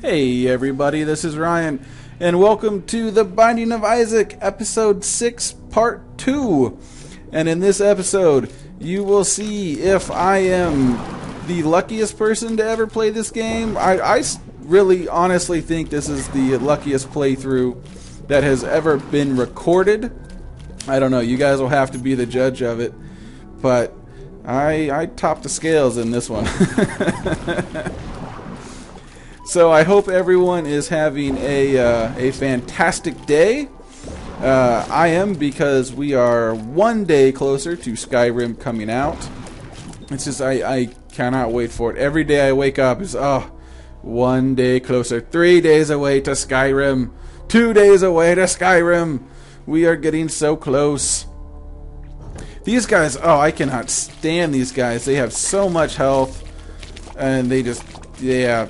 Hey everybody, this is Ryan, and welcome to The Binding of Isaac, Episode 6, Part 2. And in this episode, you will see if I am the luckiest person to ever play this game. I really honestly think this is the luckiest playthrough that has ever been recorded. I don't know, you guys will have to be the judge of it, but I topped the scales in this one. So I hope everyone is having a fantastic day. I am, because we are one day closer to Skyrim coming out. It's just I cannot wait for it. Every day I wake up is one day closer. 3 days away to Skyrim. 2 days away to Skyrim. We are getting so close. These guys, I cannot stand these guys. They have so much health, and they just, yeah.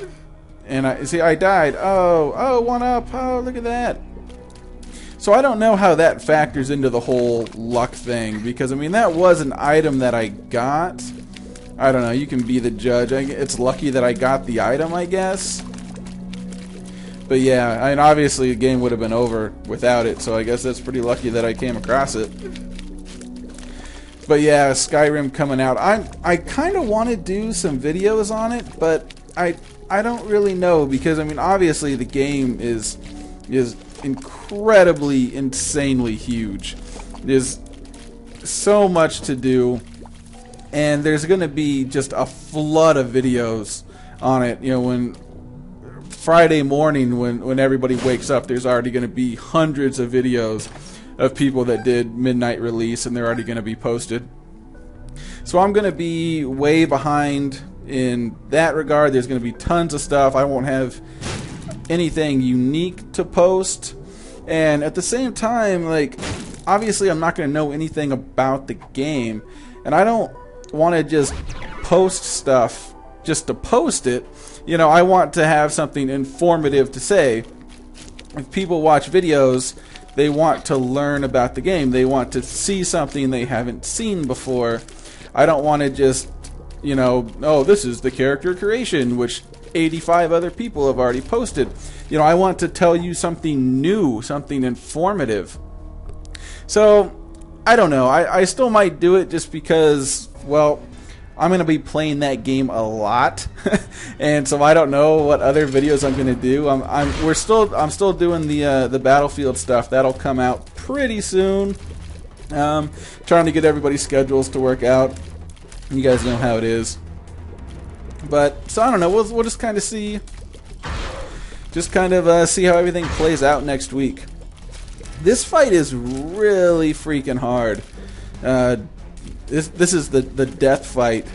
And I died. Oh, 1 up. Oh, look at that. So I don't know how that factors into the whole luck thing, because I mean that was an item that I got. I don't know. You can be the judge. It's lucky that I got the item, I guess. But yeah, I mean, obviously the game would have been over without it, so I guess that's pretty lucky that I came across it. But yeah, Skyrim coming out. I kind of want to do some videos on it, but I don't really know, because I mean obviously the game is incredibly, insanely huge. There's so much to do, and there's going to be just a flood of videos on it. You know, when Friday morning, when everybody wakes up, there's already going to be hundreds of videos of people that did midnight release, and they're already going to be posted. So I'm going to be way behind in that regard. There's going to be tons of stuff. I won't have anything unique to post, and at the same time, like, obviously I'm not going to know anything about the game, and I don't want to just post stuff just to post it. You know, I want to have something informative to say. If people watch videos, they want to learn about the game. They want to see something they haven't seen before. I don't want to just, you know, oh, this is the character creation, which 85 other people have already posted. You know, I want to tell you something new, something informative. So, I don't know. I still might do it just because, well, I'm going to be playing that game a lot. And so I don't know what other videos I'm going to do. I'm still doing the Battlefield stuff. That'll come out pretty soon. Trying to get everybody's schedules to work out. You guys know how it is. But, so I don't know, we'll just kind of see. Just kind of see how everything plays out next week. This fight is really freaking hard. This is the death fight,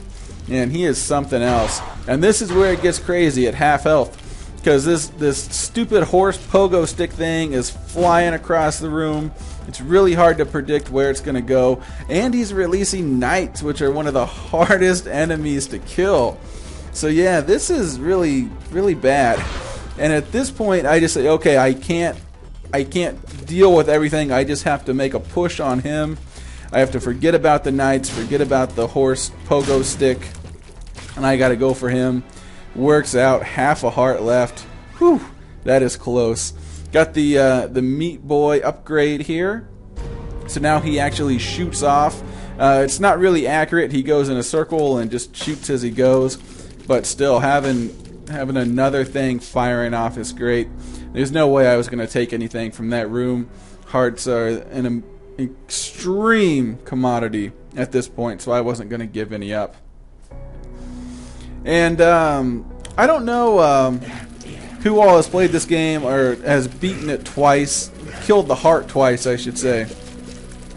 and he is something else. And this is where it gets crazy at half health, because this stupid horse pogo stick thing is flying across the room. It's really hard to predict where it's going to go, and he's releasing knights, which are one of the hardest enemies to kill. So yeah, this is really, really bad. And at this point, I just say, okay, I can't deal with everything. I just have to make a push on him. I have to forget about the knights, forget about the horse pogo stick, and I got to go for him. Works out. Half a heart left. Whew, that is close. Got the Meat Boy upgrade here. So now he actually shoots off. It's not really accurate. He goes in a circle and just shoots as he goes. But still, having another thing firing off is great. There's no way I was going to take anything from that room. Hearts are an extreme commodity at this point, so I wasn't going to give any up. And I don't know who all has played this game or has beaten it twice, killed the heart twice, I should say.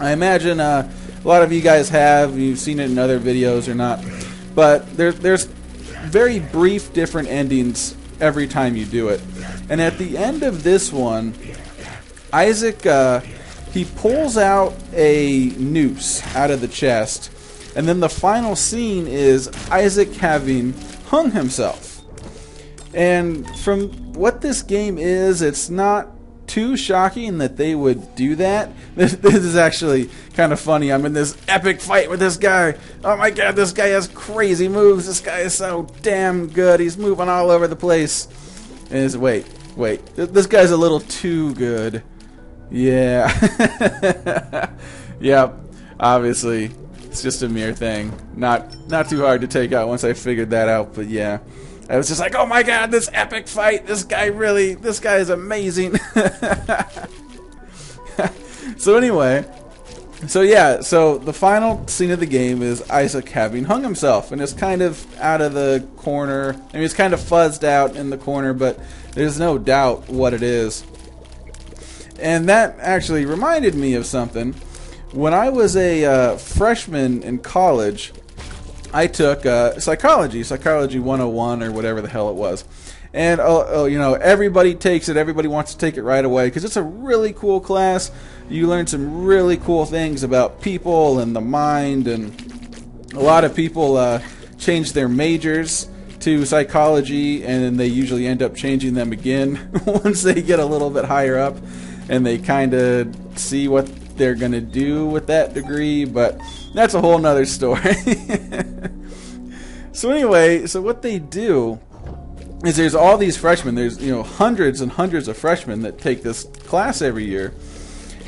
I imagine a lot of you guys have. You've seen it in other videos or not. But there's very brief different endings every time you do it. And at the end of this one, Isaac, he pulls out a noose out of the chest. And then the final scene is Isaac having hung himself. And from what this game is, it's not too shocking that they would do that. This is actually kind of funny. I'm in this epic fight with this guy. Oh my god, this guy has crazy moves. This guy is so damn good. He's moving all over the place. is wait, this guy's a little too good. Yeah. Yep. Obviously, it's just a mere thing. Not too hard to take out once I figured that out. But yeah, I was just like, oh my god, this epic fight! This guy is amazing. So anyway, so the final scene of the game is Isaac having hung himself, and it's kind of out of the corner. I mean, it's kind of fuzzed out in the corner, but there's no doubt what it is. And that actually reminded me of something. When I was a freshman in college, I took Psychology 101 or whatever the hell it was. And, you know, everybody takes it. Everybody wants to take it right away because it's a really cool class. You learn some really cool things about people and the mind. And a lot of people change their majors to psychology, and then they usually end up changing them again once they get a little bit higher up. And they kind of see what they're going to do with that degree. But that's a whole nother story. So anyway, so what they do is there's all these freshmen. There's, you know, hundreds and hundreds of freshmen that take this class every year.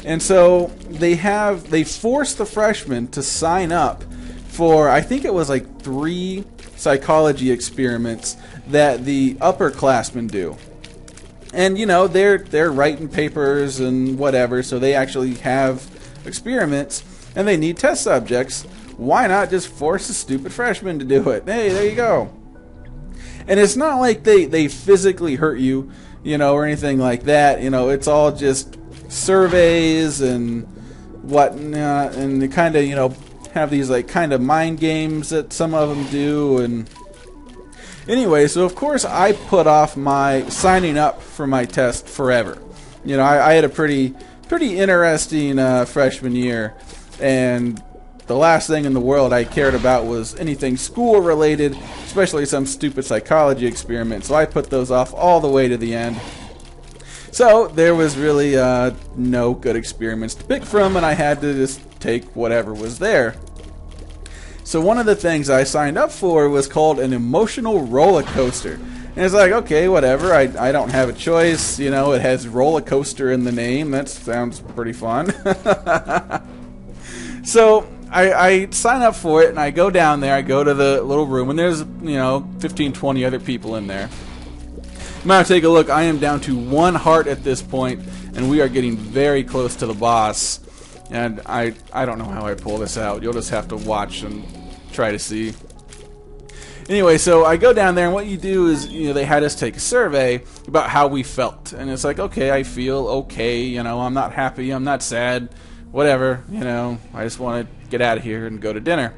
And so they force the freshmen to sign up for, I think it was like 3 psychology experiments that the upperclassmen do. And, you know, they're writing papers and whatever, so they actually have experiments, and they need test subjects. Why not just force the stupid freshmen to do it? Hey, there you go. And it's not like they physically hurt you, you know, or anything like that. You know, it's all just surveys and whatnot, and they kind of, you know, have these like kind of mind games that some of them do. And anyway, so of course I put off my signing up for my test forever. You know, I had a pretty interesting freshman year, and the last thing in the world I cared about was anything school related, especially some stupid psychology experiment. So I put those off all the way to the end. So there was really no good experiments to pick from, and I had to just take whatever was there. So one of the things I signed up for was called an emotional roller coaster. And it's like, okay, whatever, I don't have a choice. You know, it has roller coaster in the name. That sounds pretty fun. So I sign up for it, and I go down there. I go to the little room, and there's, you know, 15, 20 other people in there. I'm going to take a look. I am down to 1 heart at this point, and we are getting very close to the boss. And I don't know how I pull this out. You'll just have to watch and try to see. Anyway, so I go down there, and what you do is, you know, they had us take a survey about how we felt. And it's like, okay, I feel okay. You know, I'm not happy. I'm not sad. Whatever, you know, I just want to get out of here and go to dinner.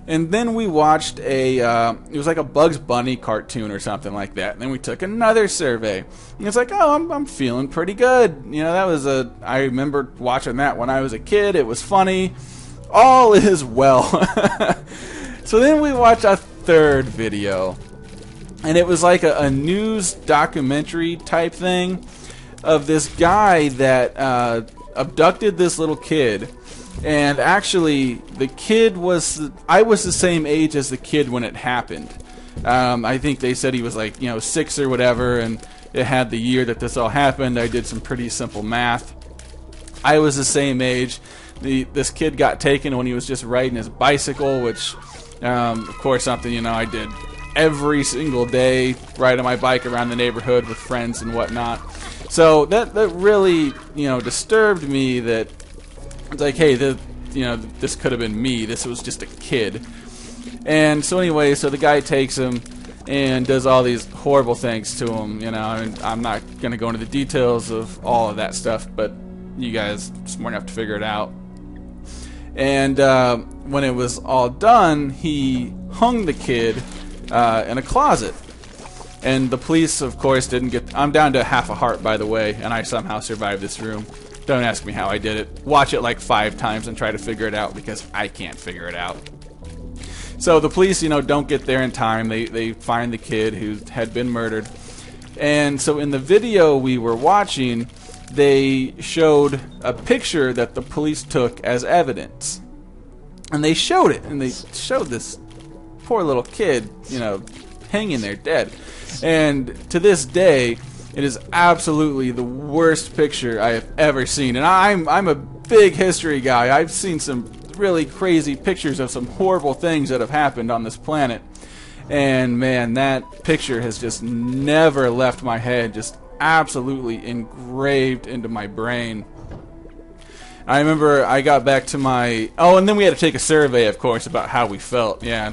And then we watched it was like a Bugs Bunny cartoon or something like that. And then we took another survey. And it's like, oh, I'm feeling pretty good. You know, I remember watching that when I was a kid. It was funny. All is well. So then we watched a third video. And it was like a news documentary type thing of this guy that abducted this little kid. And actually, the kid I was the same age as the kid when it happened. I think they said he was like, you know, 6 or whatever, and it had the year that this all happened. I did some pretty simple math. I was the same age. This kid got taken when he was just riding his bicycle, which, of course, something, you know, I did every single day, riding my bike around the neighborhood with friends and whatnot. So that really, you know, disturbed me. That it's like, hey, this could have been me. This was just a kid. And so anyway, so the guy takes him and does all these horrible things to him. You know, and I'm not going to go into the details of all of that stuff, but you guys are smart enough to figure it out. And when it was all done, he hung the kid in a closet. And the police, of course, didn't get... I'm down to half a heart, by the way, and I somehow survived this room. Don't ask me how I did it. Watch it like 5 times and try to figure it out, because I can't figure it out. So the police, you know, don't get there in time. They find the kid who had been murdered. And so in the video we were watching, they showed a picture that the police took as evidence. And they showed it, and they showed this poor little kid, you know, hanging there dead. And to this day, it is absolutely the worst picture I have ever seen. And I'm a big history guy. I've seen some really crazy pictures of some horrible things that have happened on this planet. And man, that picture has just never left my head, just absolutely engraved into my brain. I remember I got back to my... Oh, and then we had to take a survey, of course, about how we felt. Yeah,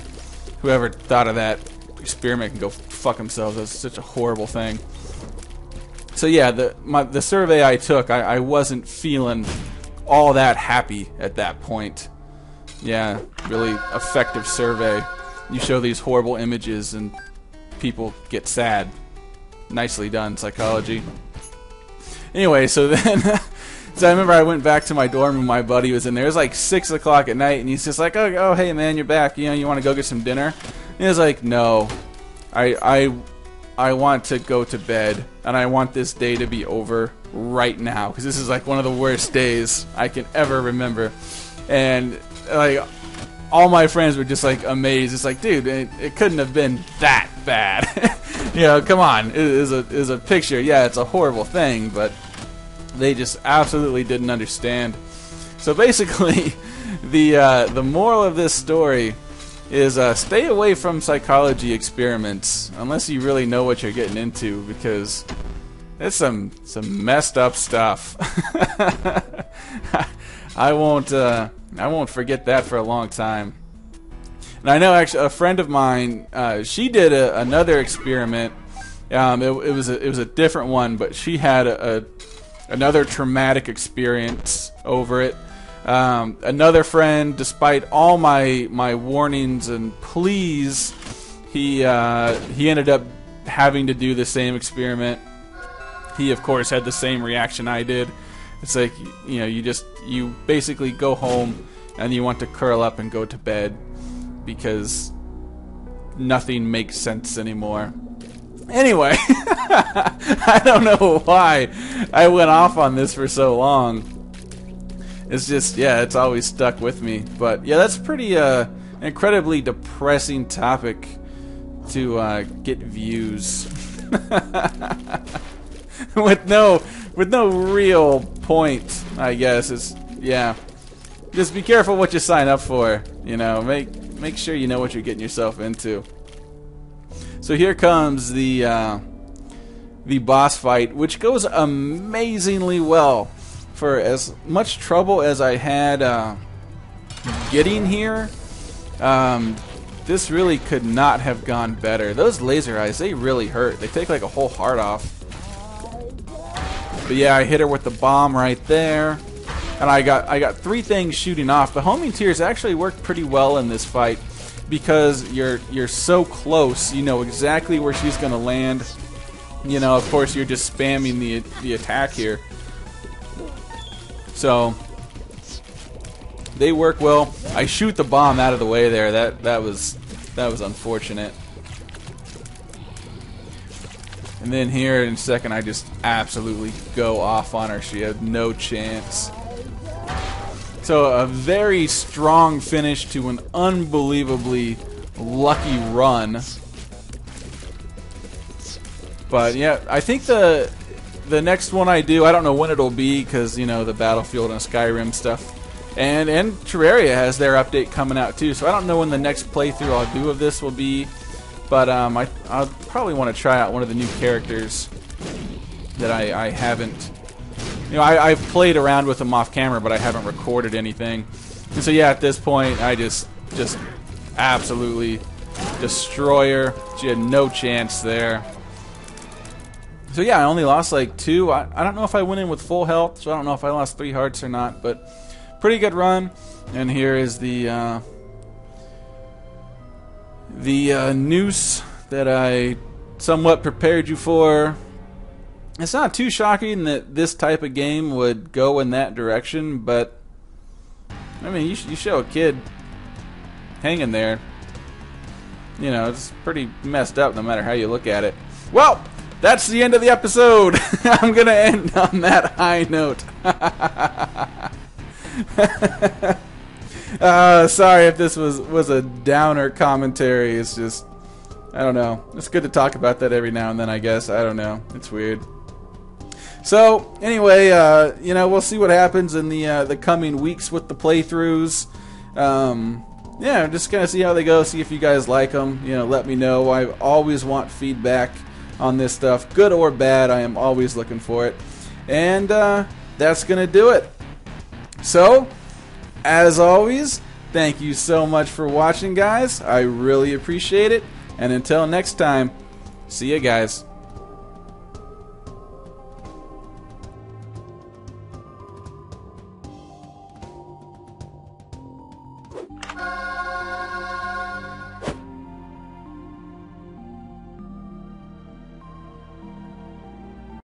whoever thought of that experiment can go fuck themselves. That's such a horrible thing. So yeah, the survey I took, I wasn't feeling all that happy at that point. Yeah, really effective survey. You show these horrible images and people get sad. Nicely done, psychology. Anyway, so then... So I remember I went back to my dorm and my buddy was in there. It was like 6 o'clock at night and he's just like, oh hey man, you're back. You know, you want to go get some dinner? And he was like, no. I want to go to bed and I want this day to be over right now because this is like one of the worst days I can ever remember. And like all my friends were just like amazed. It's like, dude, it couldn't have been that bad. You know, come on. It is a picture. Yeah, it's a horrible thing, but they just absolutely didn't understand. So basically, the moral of this story is stay away from psychology experiments unless you really know what you're getting into, because it's some messed up stuff. I won't forget that for a long time. And I know actually a friend of mine, she did another experiment. It was a different one, but she had another traumatic experience over it. Another friend, despite all my warnings and pleas, he ended up having to do the same experiment. He, of course, had the same reaction I did. It's like, you know, you basically go home and you want to curl up and go to bed because nothing makes sense anymore. Anyway, I don't know why I went off on this for so long. It's just, yeah, it's always stuck with me. But yeah, that's pretty incredibly depressing topic to get views with no real point. I guess it's, yeah. Just be careful what you sign up for. You know, make sure you know what you're getting yourself into. So here comes the boss fight, which goes amazingly well. For as much trouble as I had getting here, this really could not have gone better. Those laser eyes, they really hurt. They take like a whole heart off. But yeah, I hit her with the bomb right there, and I got 3 things shooting off. The homing tears actually worked pretty well in this fight, because you're so close, you know exactly where she's gonna land. You know, of course, you're just spamming the attack here. So they work well. I shoot the bomb out of the way there. That was unfortunate. And then here in a second, I just absolutely go off on her. She had no chance. So a very strong finish to an unbelievably lucky run. But yeah, I think the next one I do, I don't know when it'll be, because you know the Battlefield and Skyrim stuff, and Terraria has their update coming out too. So I don't know when the next playthrough I'll do of this will be, but I'll probably want to try out one of the new characters that I haven't. You know, I've played around with them off camera, but I haven't recorded anything. And so yeah, at this point, I just absolutely destroy her. She had no chance there. So yeah, I only lost like 2. I don't know if I went in with full health, so I don't know if I lost 3 hearts or not, but pretty good run. And here is the noose that I somewhat prepared you for. It's not too shocking that this type of game would go in that direction, but I mean, you show a kid hanging there, you know, it's pretty messed up no matter how you look at it. Well, that's the end of the episode. I'm gonna end on that high note. Sorry if this was a downer commentary. It's just I don't know. It's good to talk about that every now and then, I guess. I don't know. It's weird. So anyway, you know, we'll see what happens in the coming weeks with the playthroughs. Yeah, just kind of see how they go. See if you guys like them. You know, let me know. I always want feedback on this stuff, good or bad. I am always looking for it. And that's gonna do it. So, as always, thank you so much for watching, guys. I really appreciate it. And until next time, see ya, guys.